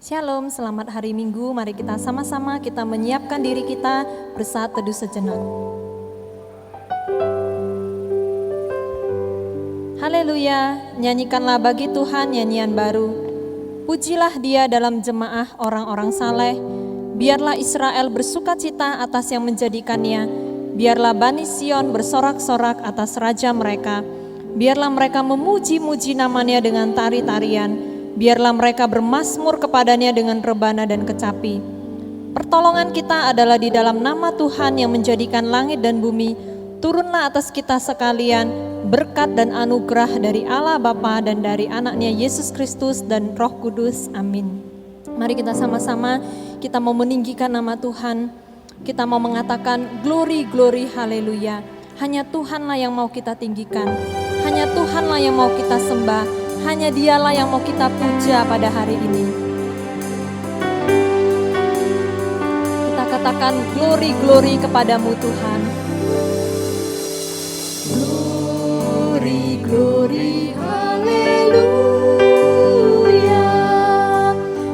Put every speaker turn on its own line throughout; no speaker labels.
Shalom, selamat hari Minggu. Mari kita sama-sama kita menyiapkan diri kita bersaat teduh sejenak. Haleluya, nyanyikanlah bagi Tuhan nyanyian baru. Pujilah Dia dalam jemaah orang-orang saleh. Biarlah Israel bersukacita atas yang menjadikannya. Biarlah Bani Sion bersorak-sorak atas raja mereka. Biarlah mereka memuji-muji namanya dengan tari-tarian. Biarlah mereka bermazmur kepadanya dengan rebana dan kecapi. Pertolongan kita adalah di dalam nama Tuhan yang menjadikan langit dan bumi. Turunlah atas kita sekalian berkat dan anugerah dari Allah Bapa dan dari anaknya Yesus Kristus dan Roh Kudus. Amin. Mari kita sama-sama kita mau meninggikan nama Tuhan. Kita mau mengatakan glory, glory, haleluya. Hanya Tuhanlah yang mau kita tinggikan. Hanya Tuhanlah yang mau kita sembah. Hanya Dialah yang mau kita puja pada hari ini. Kita katakan glory, glory kepadamu Tuhan. Glory, glory, haleluya.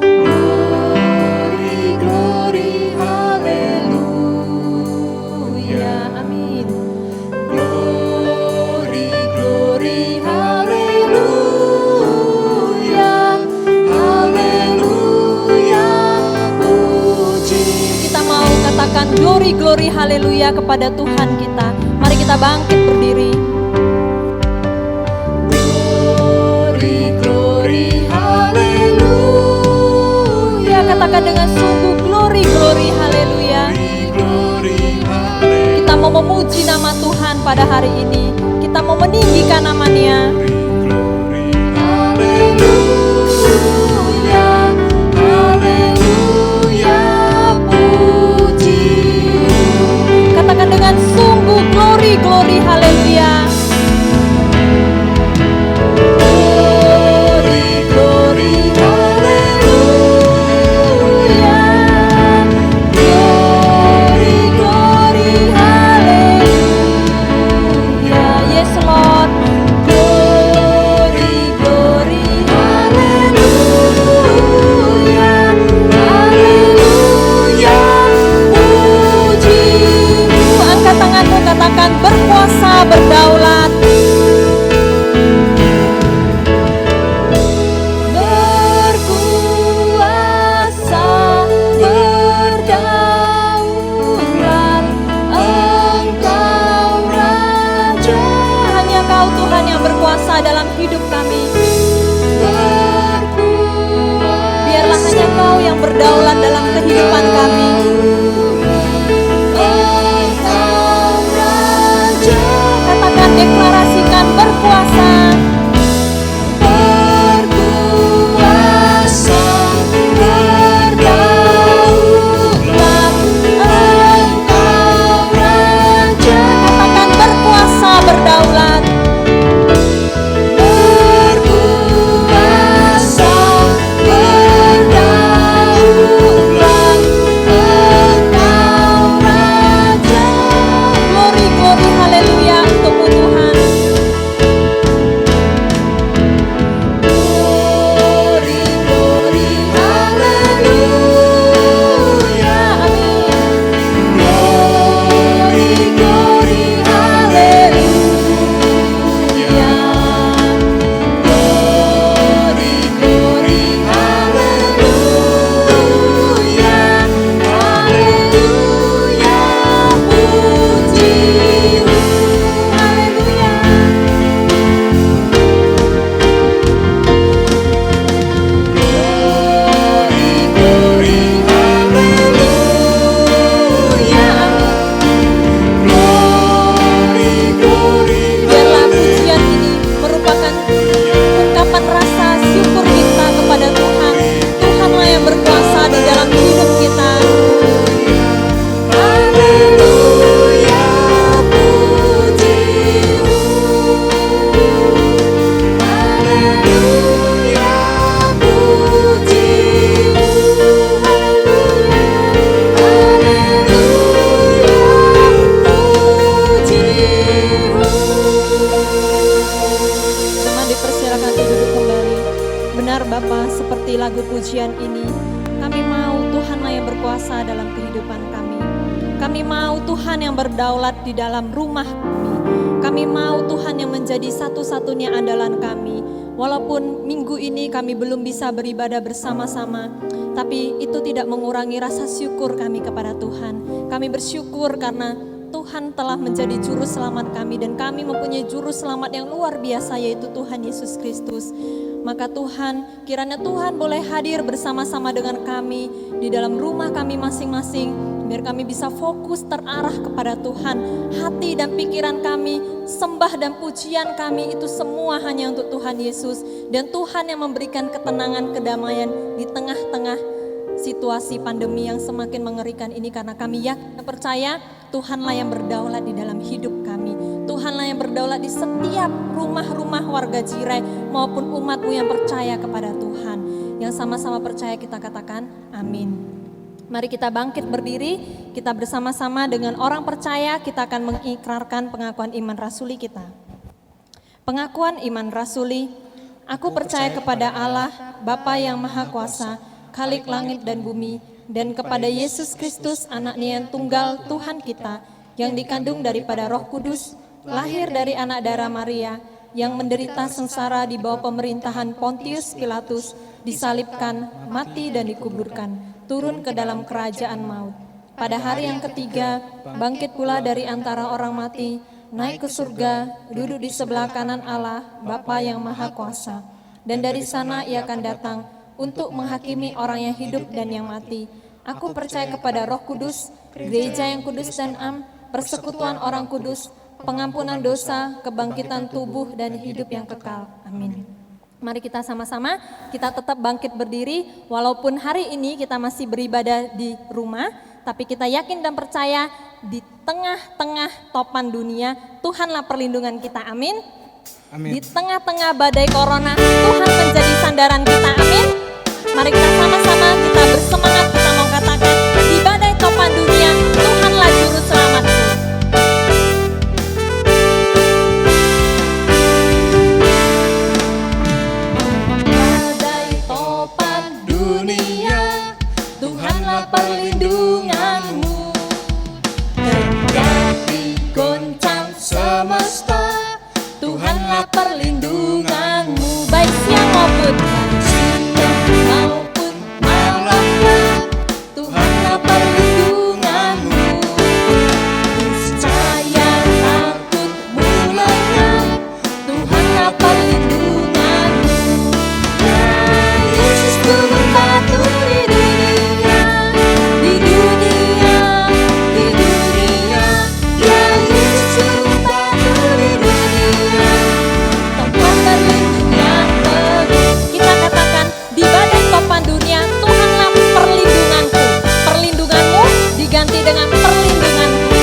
Glory, glory, haleluya. Amin. Glory, glory, haleluya. Katakan glory, glory, haleluya kepada Tuhan kita. Mari kita bangkit berdiri. Glory, glory, haleluya. Katakan dengan sungguh glory, glory, haleluya. Kita mau memuji nama Tuhan pada hari ini. Kita mau meninggikan namanya. Katakan dengan sungguh glory, glory, haleluya. Glory, glory, haleluya. Glory, glory, haleluya. Yes Lord. Glory, glory, haleluya. Haleluya. Puji-Mu. Angkat tanganmu, katakan berkuasa, berdaulat. Berkuasa, berdaulat. Engkau Raja. Hanya Kau Tuhan yang berkuasa dalam hidup kami. Biarlah hanya Kau yang berdaulat dalam kehidupan kami. Katakan, deklarasikan berkuasa. Berkuasa, berdaulat. Engkau Raja. Katakan berkuasa, berdaulat. Berkuasa, berdaulat. seperti lagu pujian ini, kami mau Tuhanlah yang berkuasa dalam kehidupan kami. Kami mau Tuhan yang berdaulat di dalam rumah kami. Kami mau Tuhan yang menjadi satu-satunya andalan kami. Walaupun minggu ini kami belum bisa beribadah bersama-sama, tapi itu tidak mengurangi rasa syukur kami kepada Tuhan. Kami bersyukur karena Tuhan telah menjadi juru selamat kami dan kami mempunyai juru selamat yang luar biasa, yaitu Tuhan Yesus Kristus. Maka Tuhan, kiranya Tuhan boleh hadir bersama-sama dengan kami di dalam rumah kami masing-masing, biar kami bisa fokus terarah kepada Tuhan. Hati dan pikiran kami, sembah dan pujian kami itu semua hanya untuk Tuhan Yesus. Dan Tuhan yang memberikan ketenangan, kedamaian di tengah-tengah situasi pandemi yang semakin mengerikan ini, karena kami yakin dan percaya Tuhanlah yang berdaulat di dalam hidup kami. Tuhanlah yang berdaulat di setiap rumah-rumah warga Jirai maupun umat-Mu yang percaya kepada Tuhan. Yang sama-sama percaya kita katakan amin. Mari kita bangkit berdiri, kita bersama-sama dengan orang percaya kita akan mengikrarkan pengakuan iman rasuli kita. Pengakuan iman rasuli, aku percaya kepada Allah, Bapa yang Maha Kuasa, Khalik langit dan bumi, dan kepada Yesus Kristus anaknya yang tunggal Tuhan kita, yang dikandung daripada Roh Kudus, lahir dari anak darah Maria, yang menderita sengsara di bawah pemerintahan Pontius Pilatus, disalibkan, mati dan dikuburkan, turun ke dalam kerajaan maut. Pada hari yang ketiga, bangkit pula dari antara orang mati, naik ke surga, duduk di sebelah kanan Allah, Bapa yang Maha Kuasa. Dan dari sana Ia akan datang untuk menghakimi orang yang hidup dan yang mati. Aku percaya kepada Roh Kudus, gereja yang kudus dan am, persekutuan orang kudus, pengampunan dosa, kebangkitan tubuh dan hidup yang kekal. Amin. Mari kita sama-sama, kita tetap bangkit berdiri, walaupun hari ini kita masih beribadah di rumah, tapi kita yakin dan percaya di tengah-tengah topan dunia, Tuhanlah perlindungan kita. Amin. Amin. Di tengah-tengah badai corona, Tuhan menjadi sandaran kita. Amin. Mari kita sama-sama, kita bersemangat, kita mau katakan, di badai topan dunia, Tuhanlah juru selamatku. Badai topan dunia, Tuhanlah perlindunganmu. Terjadi goncang semesta, Tuhanlah perlindunganmu. Baik siang maupun malam, Tuhanlah perlindunganmu. Niscaya takutmu lenyap, Tuhanlah perlindunganmu. Ya Yesus turun batu di dunia, di dunia, di dunia. Ya Yesus turun batu di dunia, tempat berlindung yang teguh. Kita katakan, di badai topan dunia, Tuhanlah perlindunganku. Perlindunganmu diganti dengan perlindunganku.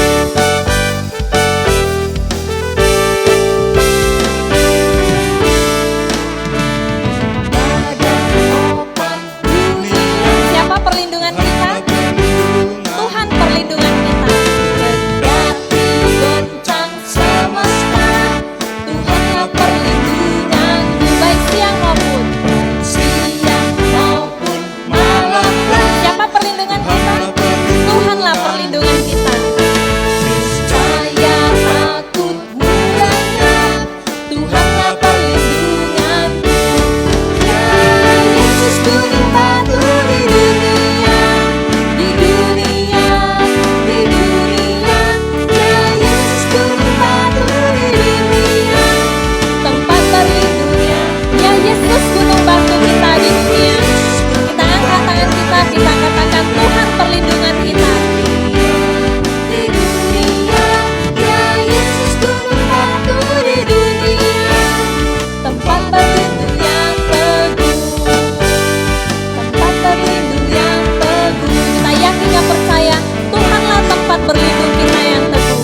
Badai topan dunia. Siapa perlindungan kita? Tuhan perlindungan kita. Kendati goncang semesta, Tuhanlah perlindunganku. Baik siang maupun malam. Siapa perlindungan kita? Tuhanlah perlindungan kita. Niscaya takutmu lenyap, Tuhanlah perlindunganku. Ya Yesus turun batu di dunia, di dunia, di dunia. Ya Yesus turun batu di dunia, tempat berlindungnya. Ya Yesus gunung batu kita di dunia. Kita angkat tangan kita katakan, Tuhan perlindungan kita. Di dunia, ya Yesus gunung batu di dunia, tempat berlindung yang teguh, tempat berlindung yang teguh. Kita yakin dan percaya, Tuhanlah tempat berlindung kita yang teguh.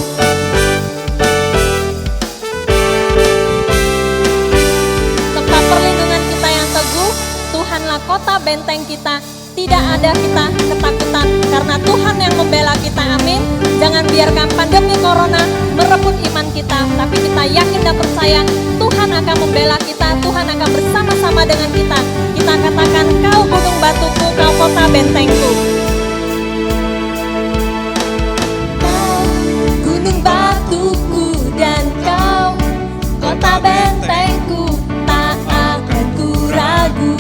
Tempat perlindungan kita yang teguh, Tuhanlah kota benteng kita, Tidak ada kita ketakutan karena Tuhan yang membela kita, amin. Jangan biarkan pandemi corona merebut iman kita, tapi kita yakin dan percaya Tuhan akan membela kita, Tuhan akan bersama-sama dengan kita. Kita katakan, kau gunung batuku, kau kota bentengku. Kau gunung batuku dan kau kota bentengku, tak akan ku ragu.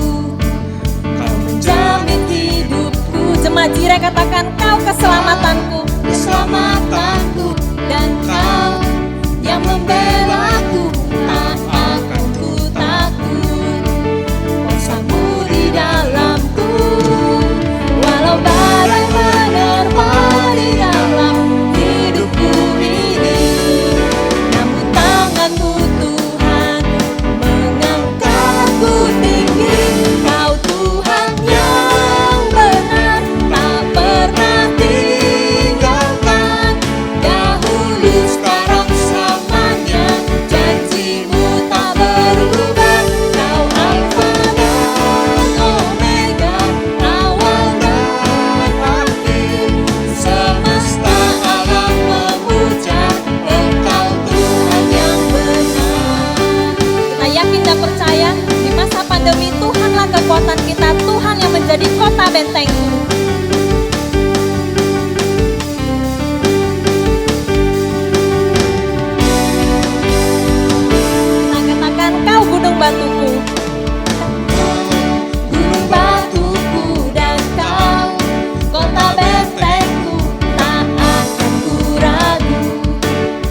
Kau menjamin hidupku. Jemaat Jireh katakan, kau keselamatanku, keselamatanku, dan kau yang membelaku, tak akan ku takut. Kuasamu di dalamku, walau badai menerpa di dalam hidupku ini, namun tanganmu Tuhan mengangkatku tinggi. Kau Tuhan yang benar, tak pernah tinggalkan. Dahulu sekarang selamanya, janjimu tak berubah. Kau Alfa dan Omega, awal dan akhir. Semesta alam memuja Engkau Tuhan yang benar. Kita yakin dan percaya di masa pandemi Tuhanlah kekuatan kita, Tuhan yang menjadi kota bentengku. Kita katakan, kau gunung batuku. Gunung batuku dan kau kota bentengku, tak akan ku ragu.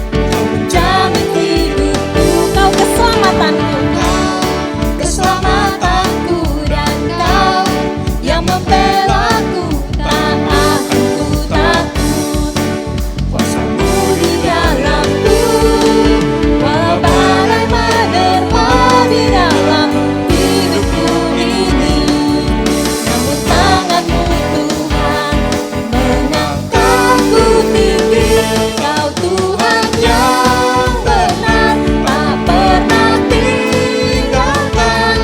Kau menjamin hidupku, kau keselamatanku, keselamatanku, dan kau yang membelaku, tak akan ku takut. Kuasamu di dalamku, walau badai menerpa di dalam hidupku ini, namun tanganmu Tuhan mengangkatku tinggi. Kau Tuhan yang benar, tak pernah tinggalkan.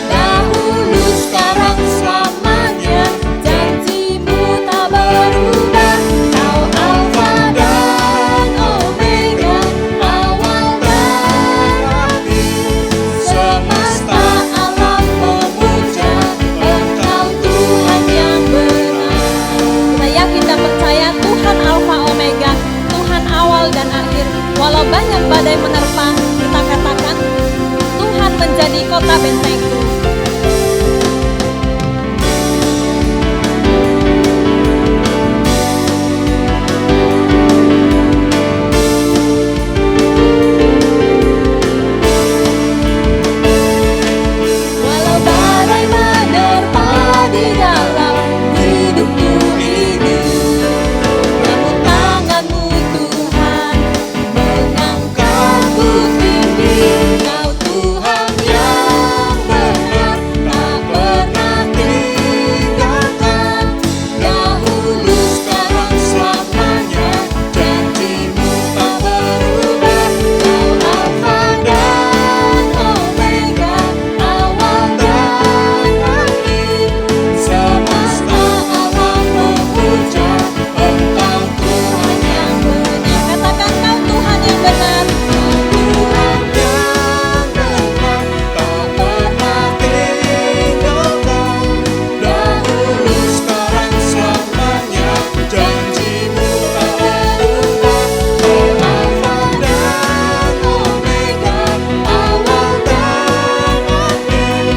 Dahulu sekarang selamanya, janjimu tak berubah. Kau Alfa dan Omega, awal dan akhir. Semesta alam memuja Engkau Tuhan yang benar. Kita yakin dan percaya Tuhan Alfa Omega, Tuhan awal dan akhir. Walau banyak badai menerpa, kita katakan Tuhan menjadi kota bentengku. Walau badai menerpa di dalam hidupku ini, namun tanganmu Tuhan mengangkatku tinggi. Kau Tuhan yang benar, tak pernah tinggalkan. Dahulu sekarang selamanya, janjimu tak berubah. Kau Alfa dan Omega, awal dan akhir. Semesta alam memuja Engkau Tuhan yang benar. Katakan, kau Tuhan yang benar. Tuhan yang benar, tak pernah tinggalkan. Dahulu sekarang selamanya, janjimu tak berubah. Kau Alfa dan Omega, awal dan akhir.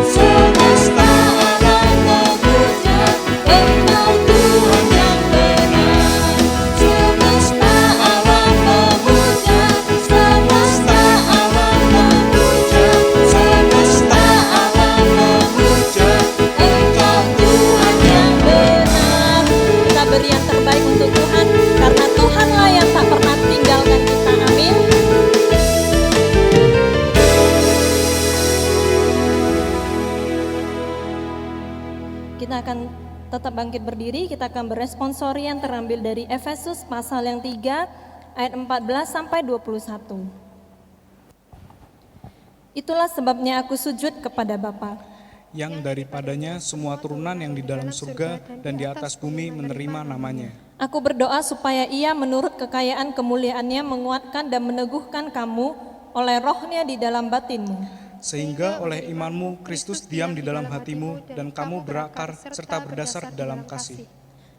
Semesta alam memuja Engkau Tuhan yang benar. Semesta alam memuja, semesta alam memuja, semesta alam memuja Engkau Tuhan yang benar. Kita beri yang terbaik untuk Tuhan, karena Tuhanlah yang tak pernah tinggalkan kita, amin. Kita akan tetap bangkit berdiri, kita akan beresponsori yang terambil dari Efesus pasal yang 3 ayat 14 sampai 21. Itulah sebabnya aku sujud kepada Bapa,
yang daripadanya semua turunan yang di dalam surga dan di atas bumi menerima namanya.
Aku berdoa supaya Ia menurut kekayaan kemuliaannya menguatkan dan meneguhkan kamu oleh rohnya di dalam batinmu.
Sehingga oleh imanmu Kristus diam di dalam hatimu dan kamu berakar serta berdasar dalam kasih.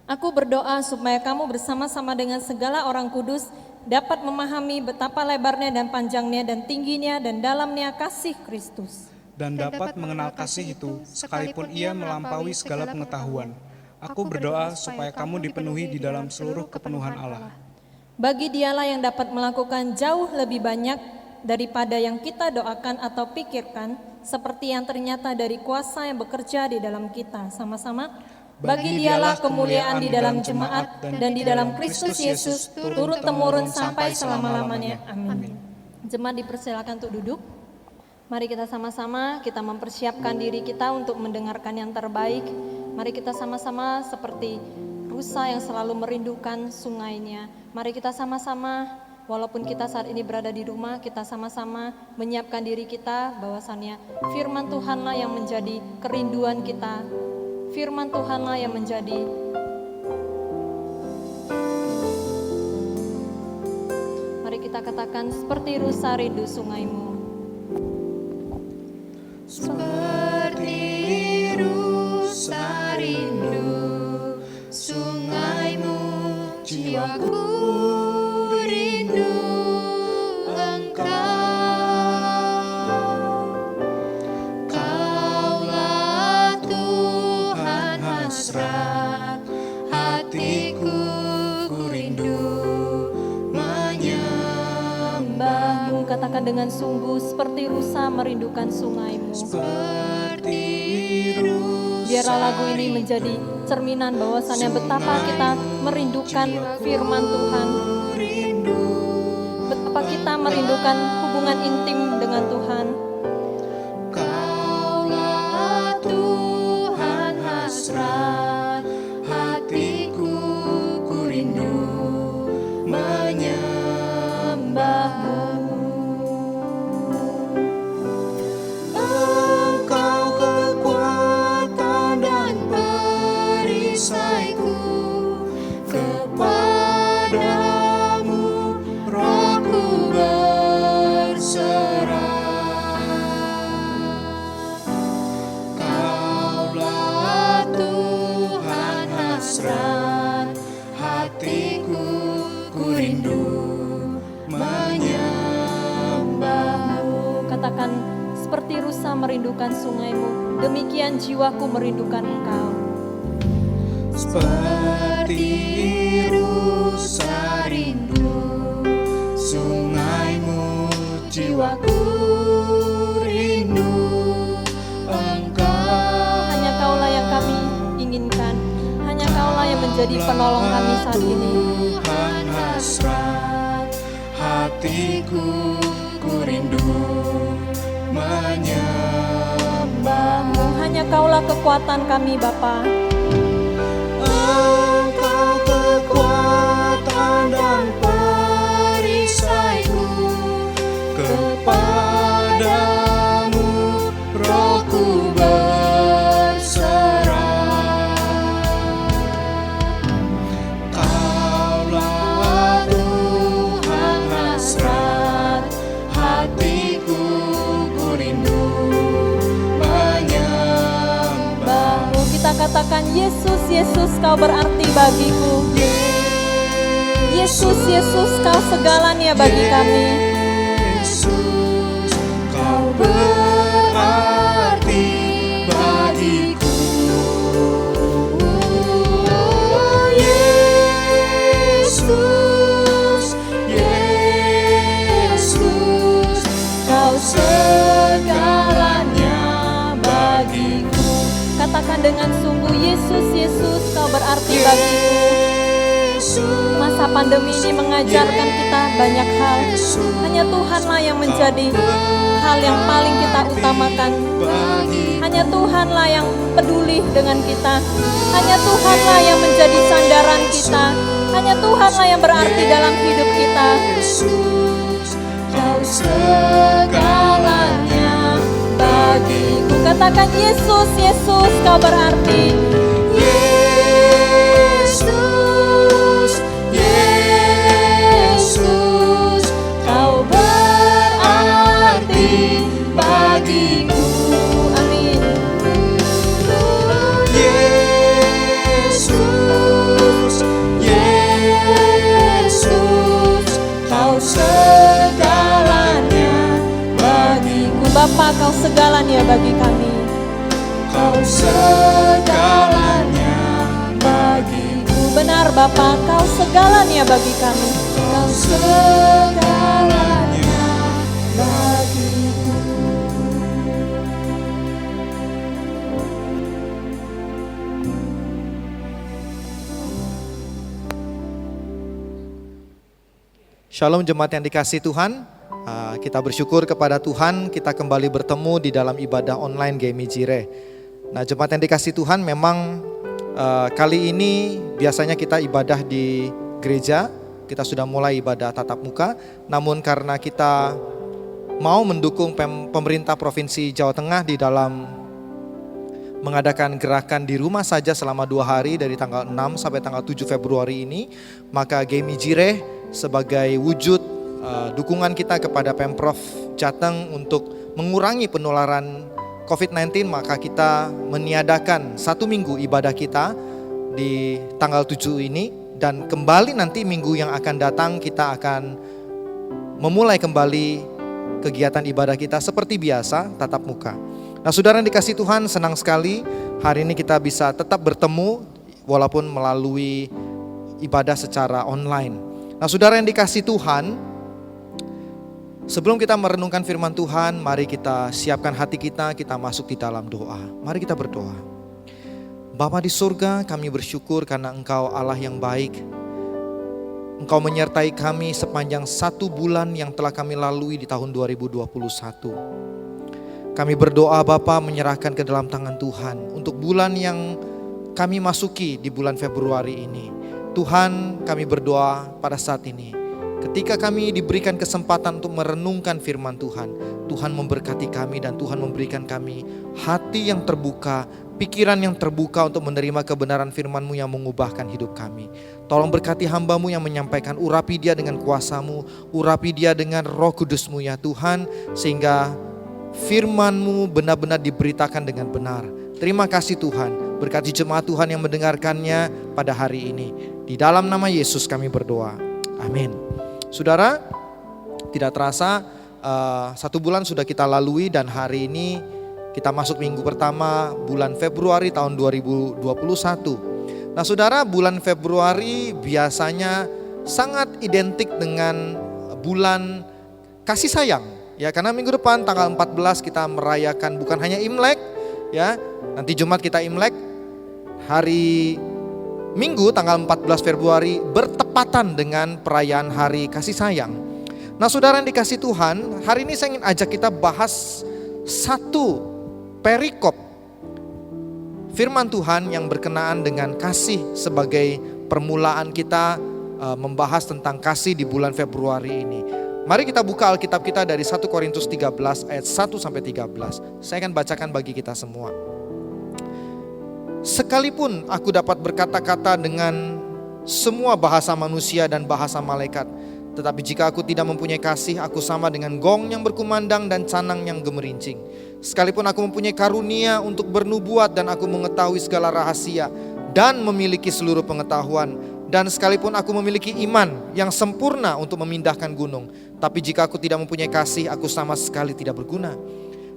Aku berdoa supaya kamu bersama-sama dengan segala orang kudus dapat memahami betapa lebarnya dan panjangnya dan tingginya dan dalamnya kasih Kristus.
Dan dapat mengenal kasih itu sekalipun ia melampaui segala pengetahuan. Aku berdoa supaya kamu dipenuhi di dalam seluruh kepenuhan Allah.
Bagi Dialah yang dapat melakukan jauh lebih banyak daripada yang kita doakan atau pikirkan, seperti yang ternyata dari kuasa yang bekerja di dalam kita. Sama-sama. Bagi Dialah kemuliaan di dalam jemaat dan di dalam Kristus Yesus turun-temurun sampai selama-lamanya. Amin. Jemaat dipersilakan untuk duduk. Mari kita sama-sama kita mempersiapkan diri kita untuk mendengarkan yang terbaik. Mari kita sama-sama seperti rusa yang selalu merindukan sungainya. Mari kita sama-sama, walaupun kita saat ini berada di rumah, kita sama-sama menyiapkan diri kita bahwasannya firman Tuhanlah yang menjadi kerinduan kita. Firman Tuhanlah yang menjadi mari kita katakan seperti rusa rindu sungaimu.
Seperti rusa rindu sungaimu, jiwaku rindu Engkau. Kaulah Tuhan hasrat hatiku, ku rindu menyembahmu.
Katakan dengan sungguh seperti rusa merindukan sungaimu.
Seperti rusa
Biarlah lagu ini menjadi cerminan bahwasannya betapa kita merindukan firman Tuhan. Betapa kita merindukan hubungan intim dengan Tuhan.
Kaulah Tuhan hasrat hatiku, ku rindu menyembahmu. Engkau kekuatan dan perisaiku, kepadamu rohku berserah. Kaulah Tuhan hasrat hatiku, ku rindu menyembahmu.
Katakan seperti rusa merindukan sungaimu, demikian jiwaku merindukan Engkau.
Seperti rusa rindu sungaimu, jiwaku rindu Engkau.
Hanya Kaulah yang kami inginkan, hanya Kaulah yang menjadi penolong kami saat ini.
Tuhan hasrat hatiku, ku rindu menyembahmu.
Hanya Kaulah kekuatan kami Bapa.
Engkau kekuatan dan perisaiku, kepadamu rohku berserah. Kaulah Tuhan hasrat hatiku, ku rindu menyembahmu.
Kita katakan Yesus, Yesus Kau berarti bagiku. Yesus, Yesus Kau segalanya bagi kami.
Yesus, Kau berarti bagiku. Yesus, Yesus, Kau segalanya bagiku.
Katakan dengan sungguh, Yesus, Yesus Kau berarti bagiku. Masa pandemi ini mengajarkan kita banyak hal. Hanya Tuhanlah yang menjadi hal yang paling kita utamakan. Hanya Tuhanlah yang peduli dengan kita. Hanya Tuhanlah yang menjadi sandaran kita. Hanya Tuhanlah yang berarti dalam hidup kita.
Kau segalanya bagi
bagiku. Katakan Yesus, Yesus kau berarti.
Yesus, Yesus, kau berarti bagiku.
Amin.
Yesus, Yesus, kau segalanya bagiku.
Bapa kau segalanya bagi kami.
Kau segalanya bagiku.
Benar Bapa, kau segalanya bagi kami.
Kau segalanya bagiku.
Shalom jemaat yang dikasihi Tuhan. Kita bersyukur kepada Tuhan, kita kembali bertemu di dalam ibadah online GMI Jireh. Nah jemaat yang dikasihi Tuhan, memang kali ini biasanya kita ibadah di gereja, kita sudah mulai ibadah tatap muka. Namun karena kita mau mendukung pemerintah Provinsi Jawa Tengah di dalam mengadakan gerakan di rumah saja selama 2 hari dari tanggal 6 sampai tanggal 7 Februari ini, maka GMI Jireh sebagai wujud dukungan kita kepada Pemprov Jateng untuk mengurangi penularan COVID-19, maka kita meniadakan 1 minggu ibadah kita di tanggal 7 ini, dan kembali nanti minggu yang akan datang kita akan memulai kembali kegiatan ibadah kita seperti biasa, tatap muka. Nah saudara yang dikasihi Tuhan, senang sekali hari ini kita bisa tetap bertemu walaupun melalui ibadah secara online. Nah saudara yang dikasihi Tuhan, sebelum kita merenungkan firman Tuhan, mari kita siapkan hati kita masuk di dalam doa. Mari kita berdoa. Bapa di surga, kami bersyukur karena Engkau Allah yang baik. Engkau menyertai kami sepanjang 1 bulan yang telah kami lalui di tahun 2021. Kami berdoa Bapa, menyerahkan ke dalam tangan Tuhan untuk bulan yang kami masuki di bulan Februari ini. Tuhan, kami berdoa pada saat ini, ketika kami diberikan kesempatan untuk merenungkan firman Tuhan, Tuhan memberkati kami dan Tuhan memberikan kami hati yang terbuka, pikiran yang terbuka untuk menerima kebenaran firman-Mu yang mengubahkan hidup kami. Tolong berkati hamba-Mu yang menyampaikan, urapi dia dengan kuasa-Mu, urapi dia dengan Roh Kudus-Mu ya Tuhan, sehingga firman-Mu benar-benar diberitakan dengan benar. Terima kasih Tuhan, berkati jemaat Tuhan yang mendengarkannya pada hari ini. Di dalam nama Yesus kami berdoa, amin. Saudara, tidak terasa 1 bulan sudah kita lalui dan hari ini kita masuk minggu pertama bulan Februari tahun 2021. Nah saudara, bulan Februari biasanya sangat identik dengan bulan kasih sayang. Ya, karena minggu depan tanggal 14 kita merayakan bukan hanya Imlek, ya. Nanti Jumat kita Imlek. Hari Minggu tanggal 14 Februari bertepatan dengan perayaan Hari Kasih Sayang. Nah saudara yang dikasihi Tuhan, hari ini saya ingin ajak kita bahas 1 perikop firman Tuhan yang berkenaan dengan kasih sebagai permulaan kita membahas tentang kasih di bulan Februari ini. Mari kita buka Alkitab kita dari 1 Korintus 13 ayat 1 sampai 13. Saya akan bacakan bagi kita semua. Sekalipun aku dapat berkata-kata dengan semua bahasa manusia dan bahasa malaikat, tetapi jika aku tidak mempunyai kasih, aku sama dengan gong yang berkumandang dan canang yang gemerincing. Sekalipun aku mempunyai karunia untuk bernubuat dan aku mengetahui segala rahasia dan memiliki seluruh pengetahuan, dan sekalipun aku memiliki iman yang sempurna untuk memindahkan gunung, tapi jika aku tidak mempunyai kasih, aku sama sekali tidak berguna.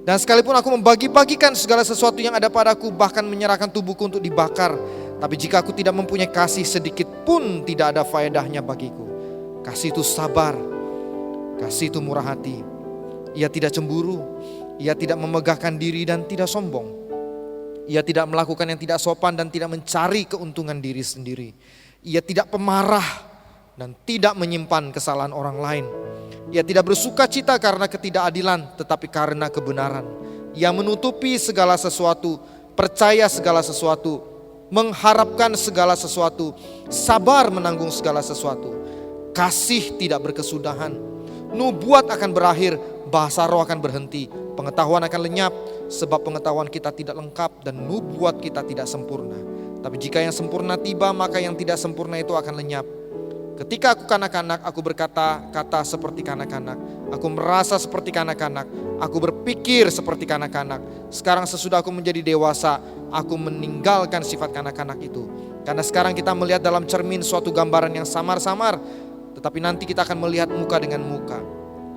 Dan sekalipun aku membagi-bagikan segala sesuatu yang ada padaku, bahkan menyerahkan tubuhku untuk dibakar, tapi jika aku tidak mempunyai kasih, sedikit pun tidak ada faedahnya bagiku. Kasih itu sabar, kasih itu murah hati. Ia tidak cemburu, ia tidak memegahkan diri dan tidak sombong. Ia tidak melakukan yang tidak sopan dan tidak mencari keuntungan diri sendiri. Ia tidak pemarah dan tidak menyimpan kesalahan orang lain. Ia tidak bersuka cita karena ketidakadilan, tetapi karena kebenaran. Ia menutupi segala sesuatu, percaya segala sesuatu, mengharapkan segala sesuatu, sabar menanggung segala sesuatu. Kasih tidak berkesudahan, nubuat akan berakhir, bahasa roh akan berhenti, pengetahuan akan lenyap, sebab pengetahuan kita tidak lengkap dan nubuat kita tidak sempurna. Tapi jika yang sempurna tiba, maka yang tidak sempurna itu akan lenyap. Ketika aku kanak-kanak, aku berkata-kata seperti kanak-kanak. Aku merasa seperti kanak-kanak. Aku berpikir seperti kanak-kanak. Sekarang sesudah aku menjadi dewasa, aku meninggalkan sifat kanak-kanak itu. Karena sekarang kita melihat dalam cermin suatu gambaran yang samar-samar, tetapi nanti kita akan melihat muka dengan muka.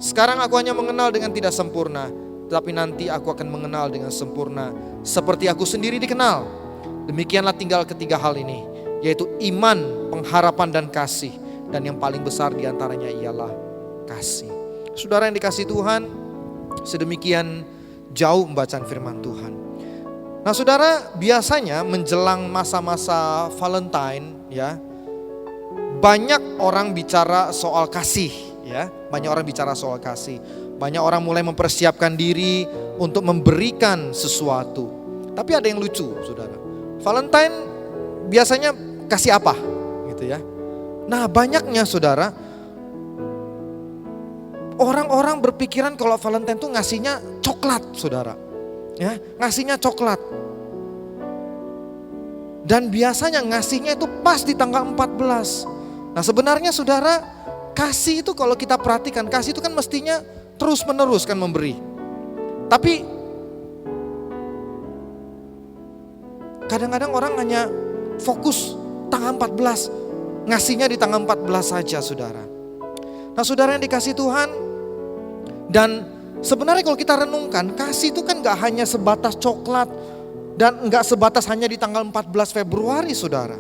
Sekarang aku hanya mengenal dengan tidak sempurna, tetapi nanti aku akan mengenal dengan sempurna, seperti aku sendiri dikenal. Demikianlah tinggal ketiga hal ini, yaitu iman, pengharapan, dan kasih. Dan yang paling besar diantaranya ialah kasih. Saudara yang dikasihi Tuhan, sedemikian jauh pembacaan firman Tuhan. Nah saudara, biasanya menjelang masa-masa Valentine ya, banyak orang bicara soal kasih ya, banyak orang bicara soal kasih. Banyak orang mulai mempersiapkan diri untuk memberikan sesuatu. Tapi ada yang lucu saudara, Valentine biasanya kasih apa gitu ya. Nah banyaknya saudara, orang-orang berpikiran kalau Valentine itu ngasihnya coklat saudara. Ya, ngasihnya coklat. Dan biasanya ngasihnya itu pas di tanggal 14. Nah sebenarnya saudara, kasih itu kalau kita perhatikan, kasih itu kan mestinya terus menerus kan memberi. Tapi kadang-kadang orang hanya fokus tanggal 14. Ngasihnya di tanggal 14 saja saudara. Nah saudara yang dikasihi Tuhan, dan sebenarnya kalau kita renungkan, kasih itu kan gak hanya sebatas coklat dan gak sebatas hanya di tanggal 14 Februari saudara.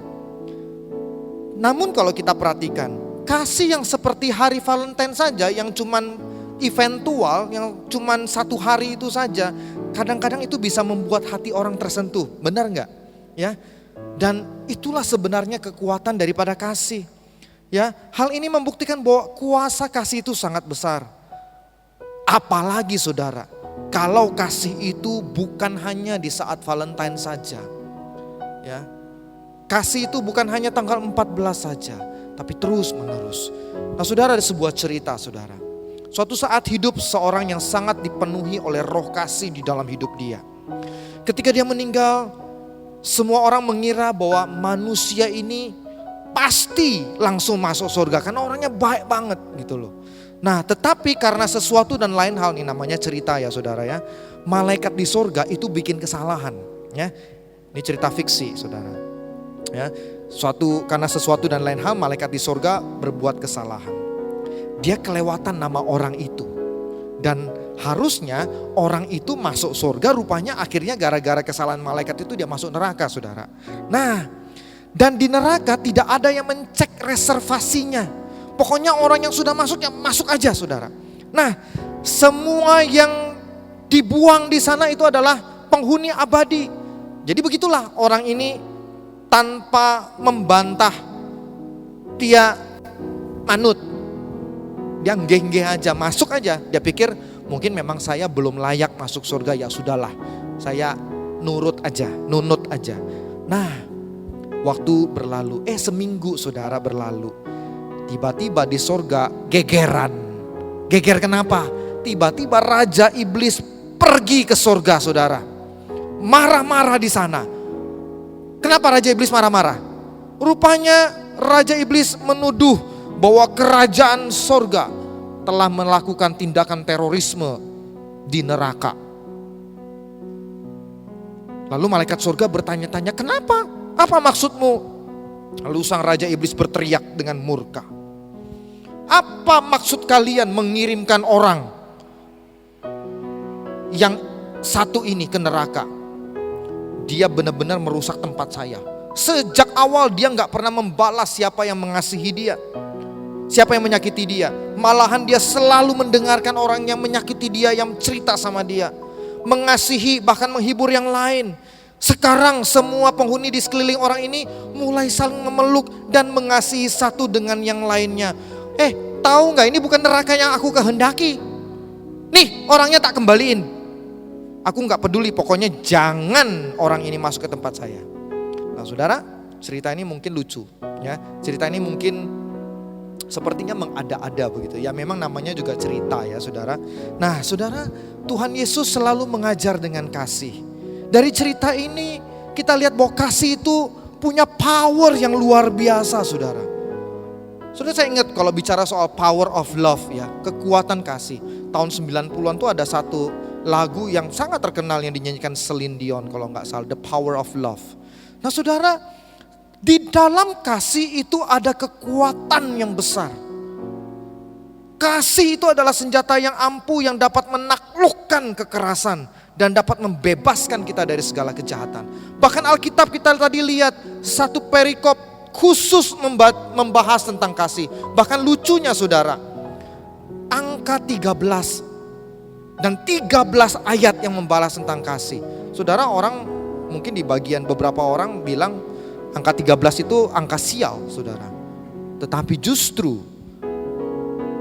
Namun kalau kita perhatikan, kasih yang seperti hari Valentine saja, yang cuman eventual, yang cuman satu hari itu saja, kadang-kadang itu bisa membuat hati orang tersentuh, benar gak? Ya. Dan itulah sebenarnya kekuatan daripada kasih. Ya, hal ini membuktikan bahwa kuasa kasih itu sangat besar. Apalagi saudara, kalau kasih itu bukan hanya di saat Valentine saja. Ya. Kasih itu bukan hanya tanggal 14 saja, tapi terus menerus. Nah, saudara, ada sebuah cerita saudara. Suatu saat hidup seorang yang sangat dipenuhi oleh roh kasih di dalam hidup dia. Ketika dia meninggal, semua orang mengira bahwa manusia ini pasti langsung masuk surga karena orangnya baik banget gitu loh. Nah tetapi karena sesuatu dan lain hal, ini namanya cerita ya saudara ya. Malaikat di surga itu bikin kesalahan ya. Ini cerita fiksi saudara ya. Karena sesuatu dan lain hal, malaikat di surga berbuat kesalahan. Dia kelewatan nama orang itu. Dan harusnya orang itu masuk surga, rupanya akhirnya gara-gara kesalahan malaikat itu dia masuk neraka saudara. Nah, dan di neraka tidak ada yang mencek reservasinya. Pokoknya orang yang sudah masuk ya masuk aja saudara. Nah, semua yang dibuang di sana itu adalah penghuni abadi. Jadi begitulah orang ini tanpa membantah, dia manut. Dia nggeh-nggeh aja, masuk aja. Dia pikir mungkin memang saya belum layak masuk surga, ya sudahlah. Saya nunut aja. Nah, waktu berlalu, seminggu saudara berlalu. Tiba-tiba di surga gegeran. Geger kenapa? Tiba-tiba Raja Iblis pergi ke surga saudara. Marah-marah di sana. Kenapa Raja Iblis marah-marah? Rupanya Raja Iblis menuduh bahwa kerajaan sorga telah melakukan tindakan terorisme di neraka. Lalu malaikat surga bertanya-tanya, kenapa? Apa maksudmu? Lalu sang Raja Iblis berteriak dengan murka. Apa maksud kalian mengirimkan orang yang satu ini ke neraka? Dia benar-benar merusak tempat saya. Sejak awal dia gak pernah membalas siapa yang mengasihi dia, siapa yang menyakiti dia. Malahan dia selalu mendengarkan orang yang menyakiti dia, yang cerita sama dia, mengasihi bahkan menghibur yang lain. Sekarang semua penghuni di sekeliling orang ini mulai saling memeluk dan mengasihi satu dengan yang lainnya. Tahu gak, ini bukan neraka yang aku kehendaki. Nih orangnya tak kembaliin. Aku gak peduli, pokoknya jangan orang ini masuk ke tempat saya. Nah saudara, cerita ini mungkin lucu ya. Cerita ini mungkin sepertinya mengada-ada begitu. Ya memang namanya juga cerita ya saudara. Nah saudara, Tuhan Yesus selalu mengajar dengan kasih. Dari cerita ini kita lihat bahwa kasih itu punya power yang luar biasa saudara. Saudara, saya ingat kalau bicara soal power of love ya, kekuatan kasih. Tahun 90-an tuh ada satu lagu yang sangat terkenal yang dinyanyikan Celine Dion kalau nggak salah, The Power of Love. Nah saudara, di dalam kasih itu ada kekuatan yang besar. Kasih itu adalah senjata yang ampuh yang dapat menaklukkan kekerasan dan dapat membebaskan kita dari segala kejahatan. Bahkan Alkitab kita tadi lihat satu perikop khusus membahas tentang kasih. Bahkan lucunya saudara, angka 13 dan 13 ayat yang membahas tentang kasih. Saudara, orang mungkin di bagian beberapa orang bilang angka 13 itu angka sial saudara. Tetapi justru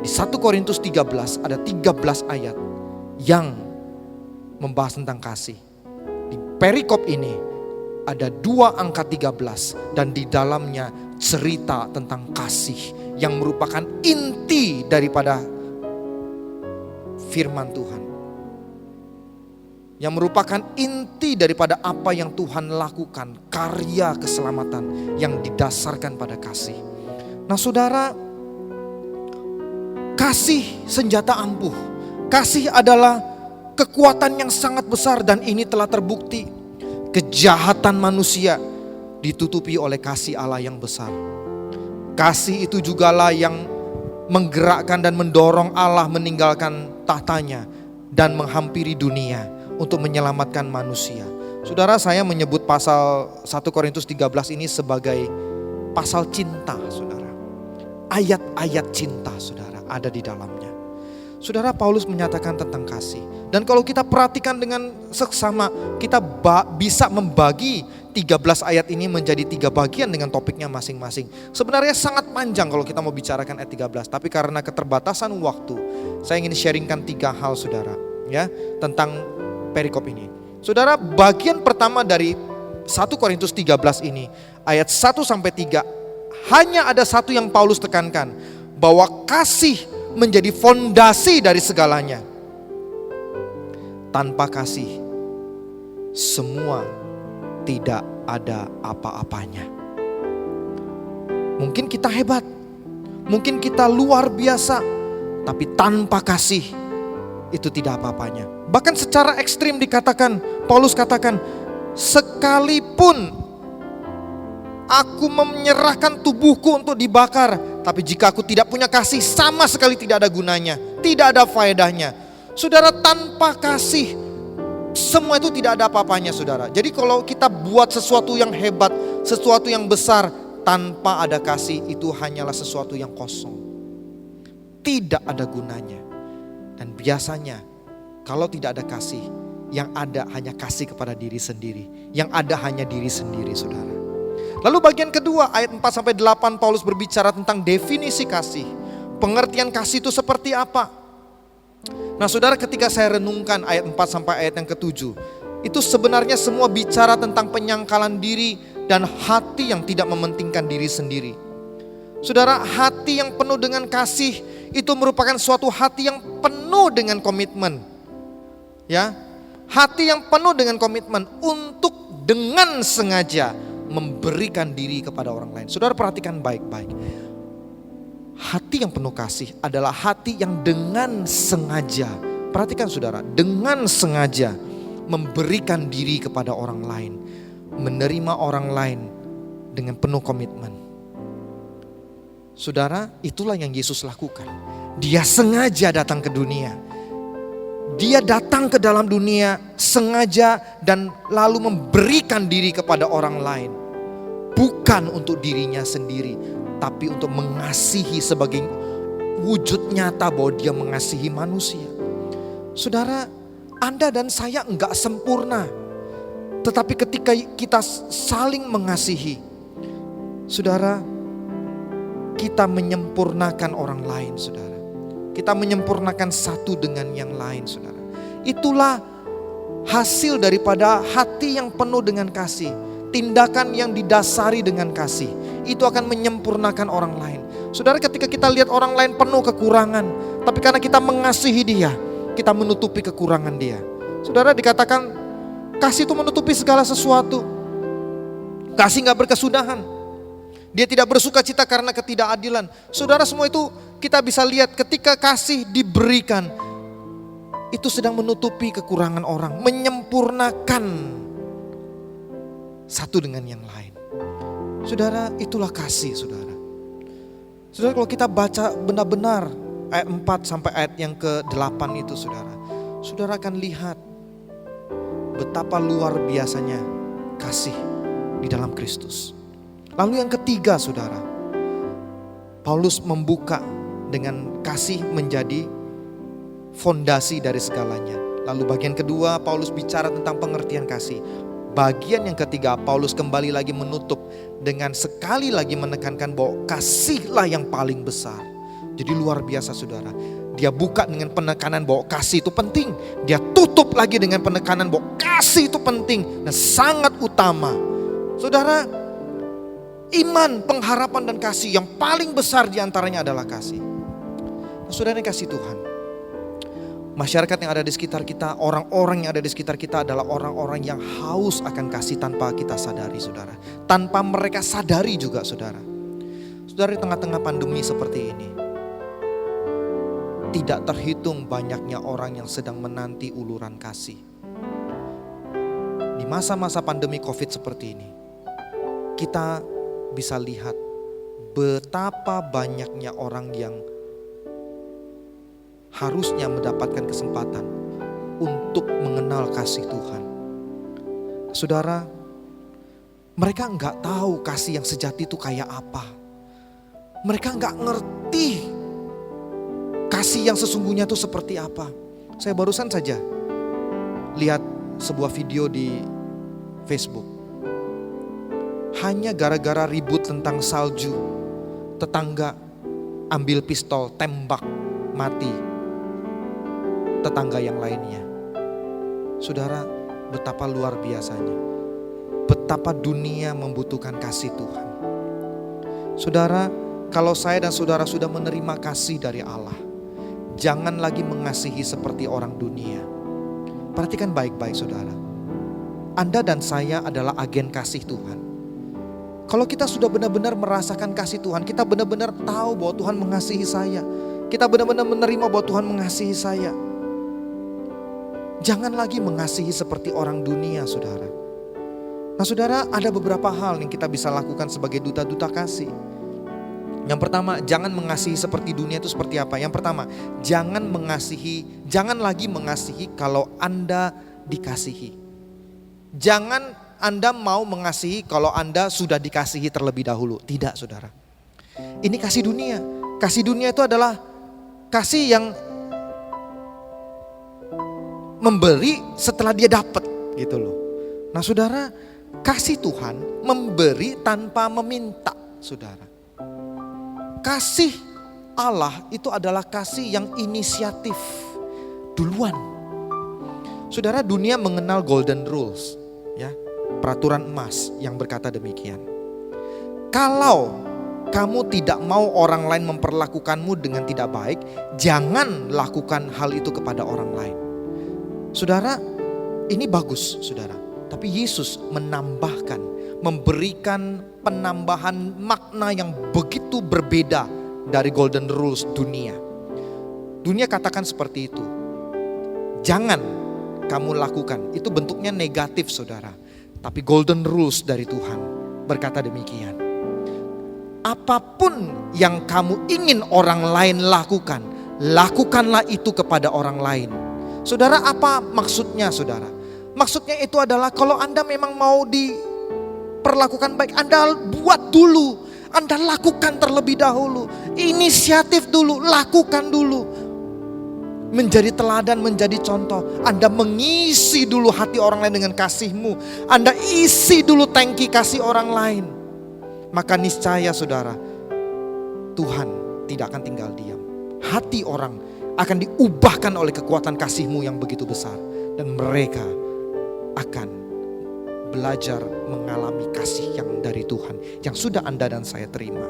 di 1 Korintus 13 ada 13 ayat yang membahas tentang kasih. Di perikop ini ada 2 angka 13 dan di dalamnya cerita tentang kasih yang merupakan inti daripada firman Tuhan. Yang merupakan inti daripada apa yang Tuhan lakukan, karya keselamatan yang didasarkan pada kasih. Nah saudara, kasih senjata ampuh. Kasih adalah kekuatan yang sangat besar dan ini telah terbukti. Kejahatan manusia ditutupi oleh kasih Allah yang besar. Kasih itu jugalah yang menggerakkan dan mendorong Allah meninggalkan tahtanya dan menghampiri dunia untuk menyelamatkan manusia. Saudara, saya menyebut pasal 1 Korintus 13 ini sebagai pasal cinta saudara. Ayat-ayat cinta saudara ada di dalamnya. Saudara, Paulus menyatakan tentang kasih. Dan kalau kita perhatikan dengan seksama, kita bisa membagi 13 ayat ini menjadi 3 bagian dengan topiknya masing-masing. Sebenarnya sangat panjang kalau kita mau bicarakan ayat 13. Tapi karena keterbatasan waktu, saya ingin sharingkan 3 hal saudara ya tentang perikop ini. Saudara, bagian pertama dari 1 Korintus 13 ini, ayat 1-3, hanya ada satu yang Paulus tekankan, bahwa kasih menjadi fondasi dari segalanya. Tanpa kasih, semua tidak ada apa-apanya. Mungkin kita hebat, mungkin kita luar biasa, tapi tanpa kasih itu tidak apa-apanya. Bahkan secara ekstrim dikatakan, Paulus katakan, sekalipun aku menyerahkan tubuhku untuk dibakar, tapi jika aku tidak punya kasih, sama sekali tidak ada gunanya, tidak ada faedahnya. Saudara, tanpa kasih semua itu tidak ada apa-apanya saudara. Jadi kalau kita buat sesuatu yang hebat, sesuatu yang besar, tanpa ada kasih itu hanyalah sesuatu yang kosong, tidak ada gunanya. Dan biasanya kalau tidak ada kasih, yang ada hanya kasih kepada diri sendiri, yang ada hanya diri sendiri saudara. Lalu bagian kedua ayat 4-8 Paulus berbicara tentang definisi kasih. Pengertian kasih itu seperti apa? Nah saudara, ketika saya renungkan ayat 4 sampai ayat yang ke-7, itu sebenarnya semua bicara tentang penyangkalan diri dan hati yang tidak mementingkan diri sendiri. Saudara, hati yang penuh dengan kasih itu merupakan suatu hati yang penuh dengan komitmen. Ya, hati yang penuh dengan komitmen untuk dengan sengaja memberikan diri kepada orang lain. Saudara perhatikan baik-baik. Hati yang penuh kasih adalah hati yang dengan sengaja, perhatikan saudara, dengan sengaja memberikan diri kepada orang lain, menerima orang lain dengan penuh komitmen. Saudara, itulah yang Yesus lakukan. Dia sengaja datang ke dunia. Dia datang ke dalam dunia sengaja dan lalu memberikan diri kepada orang lain. Bukan untuk dirinya sendiri, tapi untuk mengasihi sebagai wujud nyata bahwa dia mengasihi manusia. Saudara, Anda dan saya enggak sempurna. Tetapi ketika kita saling mengasihi, saudara, kita menyempurnakan orang lain saudara. Kita menyempurnakan satu dengan yang lain saudara. Itulah hasil daripada hati yang penuh dengan kasih. Tindakan yang didasari dengan kasih itu akan menyempurnakan orang lain. Saudara, ketika kita lihat orang lain penuh kekurangan, tapi karena kita mengasihi dia, kita menutupi kekurangan dia. Saudara, dikatakan kasih itu menutupi segala sesuatu. Kasih gak berkesudahan. Dia tidak bersuka cita karena ketidakadilan. Saudara, semua itu kita bisa lihat ketika kasih diberikan, itu sedang menutupi kekurangan orang, menyempurnakan satu dengan yang lain. Saudara, itulah kasih, saudara. Saudara, kalau kita baca benar-benar ayat 4 sampai ayat yang ke-8 itu, saudara akan lihat betapa luar biasanya kasih di dalam Kristus. Lalu yang ketiga, saudara, Paulus membuka dengan kasih menjadi fondasi dari segalanya. Lalu bagian kedua, Paulus bicara tentang pengertian kasih. Bagian yang ketiga, Paulus kembali lagi menutup dengan sekali lagi menekankan bahwa kasihlah yang paling besar. Jadi luar biasa, saudara. Dia buka dengan penekanan bahwa kasih itu penting. Dia tutup lagi dengan penekanan bahwa kasih itu penting dan sangat utama. Saudara, iman, pengharapan dan kasih yang paling besar diantaranya adalah kasih. Nah, saudara yang kasih Tuhan, masyarakat yang ada di sekitar kita, orang-orang yang ada di sekitar kita adalah orang-orang yang haus akan kasih tanpa kita sadari, saudara. Tanpa mereka sadari juga, saudara. Saudara, di tengah-tengah pandemi seperti ini, tidak terhitung banyaknya orang yang sedang menanti uluran kasih. Di masa-masa pandemi COVID seperti ini, kita bisa lihat betapa banyaknya orang yang harusnya mendapatkan kesempatan untuk mengenal kasih Tuhan. Saudara, mereka nggak tahu kasih yang sejati itu kayak apa. Mereka nggak ngerti kasih yang sesungguhnya itu seperti apa. Saya barusan saja lihat sebuah video di Facebook. Hanya gara-gara ribut tentang salju, tetangga ambil pistol, tembak, mati tetangga yang lainnya. Saudara, betapa luar biasanya, betapa dunia membutuhkan kasih Tuhan. Saudara, kalau saya dan saudara sudah menerima kasih dari Allah, jangan lagi mengasihi seperti orang dunia. Perhatikan baik-baik, saudara. Anda dan saya adalah agen kasih Tuhan. Kalau kita sudah benar-benar merasakan kasih Tuhan, kita benar-benar tahu bahwa Tuhan mengasihi saya, kita benar-benar menerima bahwa Tuhan mengasihi saya, jangan lagi mengasihi seperti orang dunia, saudara. Nah, saudara, ada beberapa hal yang kita bisa lakukan sebagai duta-duta kasih. Yang pertama, jangan mengasihi seperti dunia itu seperti apa? Yang pertama, jangan lagi mengasihi kalau Anda dikasihi. Jangan Anda mau mengasihi kalau Anda sudah dikasihi terlebih dahulu. Tidak, saudara. Ini kasih dunia. Kasih dunia itu adalah kasih yang memberi setelah dia dapat, gitu loh. Nah, saudara, kasih Tuhan memberi tanpa meminta, saudara. Kasih Allah itu adalah kasih yang inisiatif duluan. Saudara, dunia mengenal golden rules, ya, peraturan emas yang berkata demikian. Kalau kamu tidak mau orang lain memperlakukanmu dengan tidak baik, jangan lakukan hal itu kepada orang lain. Saudara, ini bagus, saudara. Tapi Yesus menambahkan, memberikan penambahan makna yang begitu berbeda dari golden rules dunia. Dunia katakan seperti itu. Jangan kamu lakukan, itu bentuknya negatif, saudara. Tapi golden rules dari Tuhan berkata demikian. Apapun yang kamu ingin orang lain lakukan, lakukanlah itu kepada orang lain. Saudara, apa maksudnya, saudara? Maksudnya itu adalah kalau Anda memang mau diperlakukan baik, Anda buat dulu, Anda lakukan terlebih dahulu, inisiatif dulu, lakukan dulu. Menjadi teladan, menjadi contoh. Anda mengisi dulu hati orang lain dengan kasihmu. Anda isi dulu tangki kasih orang lain. Maka niscaya, saudara, Tuhan tidak akan tinggal diam. Hati orang akan diubahkan oleh kekuatan kasihmu yang begitu besar. Dan mereka akan belajar mengalami kasih yang dari Tuhan, yang sudah Anda dan saya terima.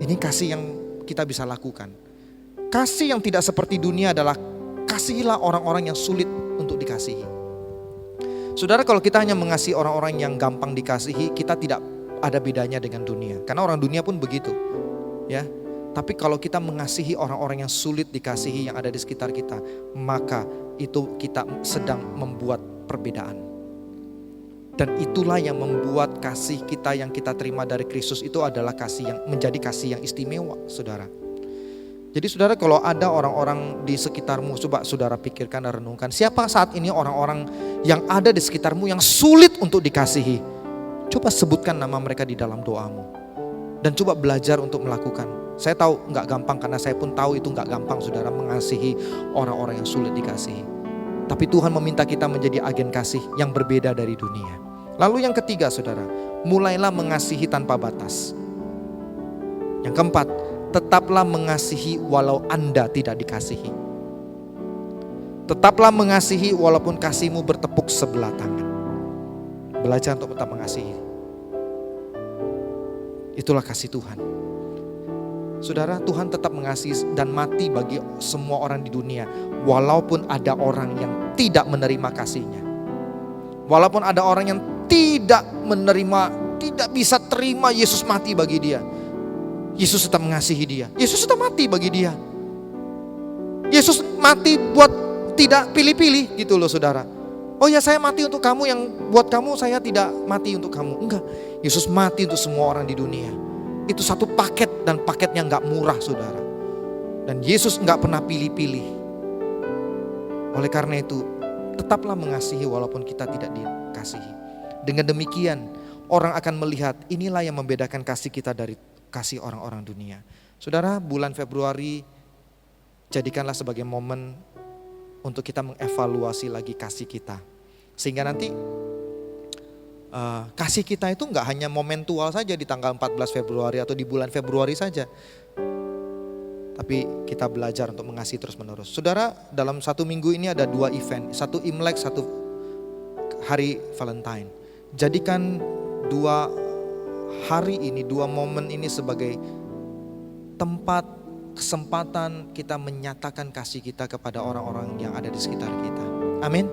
Ini kasih yang kita bisa lakukan. Kasih yang tidak seperti dunia adalah kasihilah orang-orang yang sulit untuk dikasihi. Saudara, kalau kita hanya mengasihi orang-orang yang gampang dikasihi, kita tidak ada bedanya dengan dunia. Karena orang dunia pun begitu, ya. Tapi kalau kita mengasihi orang-orang yang sulit dikasihi yang ada di sekitar kita, maka itu kita sedang membuat perbedaan. Dan itulah yang membuat kasih kita yang kita terima dari Kristus itu adalah kasih yang menjadi kasih yang istimewa, saudara. Jadi saudara, kalau ada orang-orang di sekitarmu, coba saudara pikirkan dan renungkan, siapa saat ini orang-orang yang ada di sekitarmu yang sulit untuk dikasihi? Coba sebutkan nama mereka di dalam doamu. Dan coba belajar untuk melakukan. Saya tahu gak gampang, karena saya pun tahu itu gak gampang, saudara, mengasihi orang-orang yang sulit dikasihi. Tapi Tuhan meminta kita menjadi agen kasih yang berbeda dari dunia. Lalu yang ketiga, saudara, mulailah mengasihi tanpa batas. Yang keempat, tetaplah mengasihi walau Anda tidak dikasihi. Tetaplah mengasihi walaupun kasihmu bertepuk sebelah tangan. Belajar untuk tetap mengasihi. Itulah kasih Tuhan. Saudara, Tuhan tetap mengasihi dan mati bagi semua orang di dunia. Walaupun ada orang yang tidak menerima kasihnya. Walaupun ada orang yang tidak menerima, tidak bisa terima Yesus mati bagi dia. Yesus tetap mengasihi dia. Yesus tetap mati bagi dia. Yesus mati buat tidak pilih-pilih gitu loh, saudara. Oh ya, saya mati untuk kamu, yang buat kamu saya tidak mati untuk kamu. Enggak, Yesus mati untuk semua orang di dunia. Itu satu paket, dan paketnya gak murah, saudara. Dan Yesus gak pernah pilih-pilih. Oleh karena itu, tetaplah mengasihi walaupun kita tidak dikasihi. Dengan demikian, orang akan melihat inilah yang membedakan kasih kita dari kasih orang-orang dunia. Saudara, bulan Februari jadikanlah sebagai momen untuk kita mengevaluasi lagi kasih kita. Sehingga nanti kasih kita itu gak hanya momentual saja di tanggal 14 Februari atau di bulan Februari saja. Tapi kita belajar untuk mengasihi terus menerus. Saudara, dalam satu minggu ini ada 2 event. Satu Imlek, satu hari Valentine. Jadikan 2 hari ini, 2 momen ini sebagai tempat kesempatan kita menyatakan kasih kita kepada orang-orang yang ada di sekitar kita. Amin.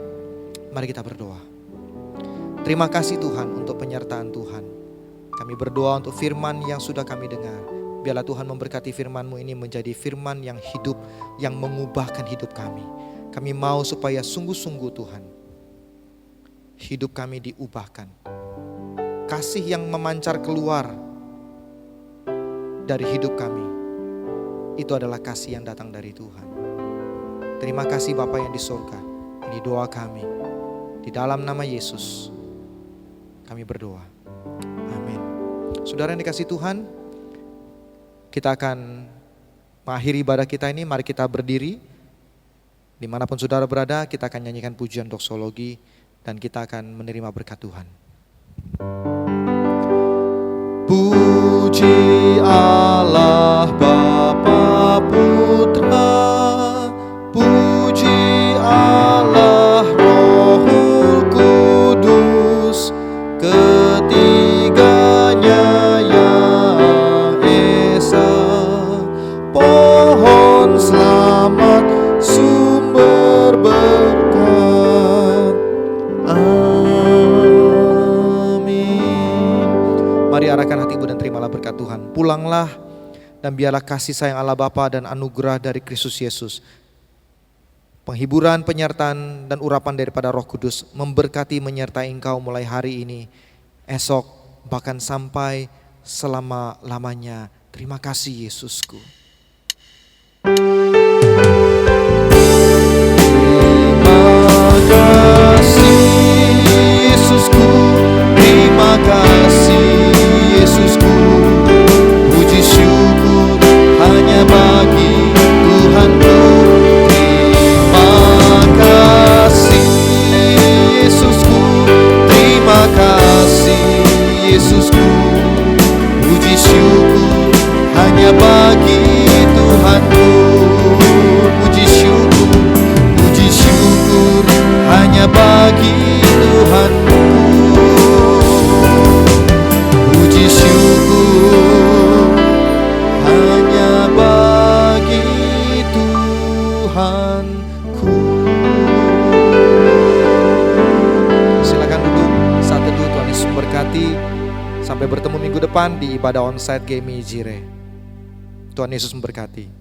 Mari kita berdoa. Terima kasih Tuhan untuk penyertaan Tuhan. Kami berdoa untuk firman yang sudah kami dengar. Biarlah Tuhan memberkati firman-Mu ini menjadi firman yang hidup, yang mengubahkan hidup kami. Kami mau supaya sungguh-sungguh Tuhan, hidup kami diubahkan. Kasih yang memancar keluar dari hidup kami, itu adalah kasih yang datang dari Tuhan. Terima kasih Bapa yang di surga. Ini doa kami. Di dalam nama Yesus kami berdoa. Amin. Saudara yang dikasihi Tuhan, kita akan mengakhiri ibadah kita ini. Mari kita berdiri. Dimanapun saudara berada, kita akan nyanyikan pujian doksologi dan kita akan menerima berkat Tuhan. Puji Allah Bapa Putra, puji Allah Rohul Kudus, ketiganya yang esa, pohon selamat, sumber berkat. Amin. Mari arahkan hatimu dan terimalah berkat Tuhan. Pulanglah dan biarlah kasih sayang Allah Bapa dan anugerah dari Kristus Yesus, penghiburan, penyertaan dan urapan daripada Roh Kudus memberkati menyertai engkau mulai hari ini, esok, bahkan sampai selama-lamanya. Terima kasih Yesusku. Terima kasih Yesusku, terima kasih Yesusku. Puji syukur hanya bagi Tuhanku. Terima kasih Yesusku, terima kasih Yesusku. Puji syukur hanya bagi Tuhanku. Puji syukur hanya bagi Tuhanku. Puji syukur Sampai bertemu minggu depan di ibadah onsite GMI Jire. Tuhan Yesus memberkati.